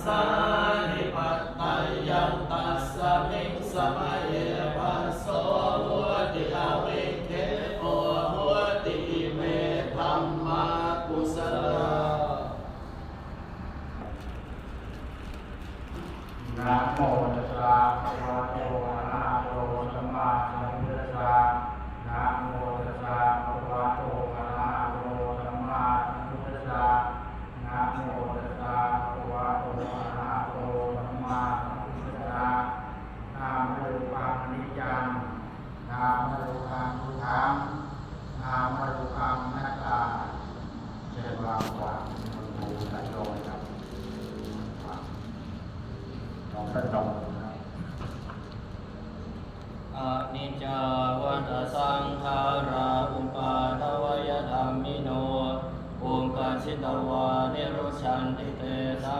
สานิปัตตยันตัสสมิงสมัยปัสโสโหติอวิเคโอโหติเมธัมมากุสลานะโมตัสสะภะคะวะโตอะระหะโตสัมมาสัมพุทธัสสะนะโมตัสสะภะคะวะโตอะระหะโตสัมมาสัมพุทธัสสะนะโมตัสสะภะคะวะโตอะระหะโตสัมมาสัมพุทธัสสะนะโมรูปังอนิจจังนะโมรูปังทุกขังนะโมรูปังอนัตตาเจริญวางวางมันดูไหลลงครับลองตั้งตรงนะครับอนิจจาวัฏสังขาราอุปาทวยธัมมิโนอุปกาชิตวานิรุชันติเตสั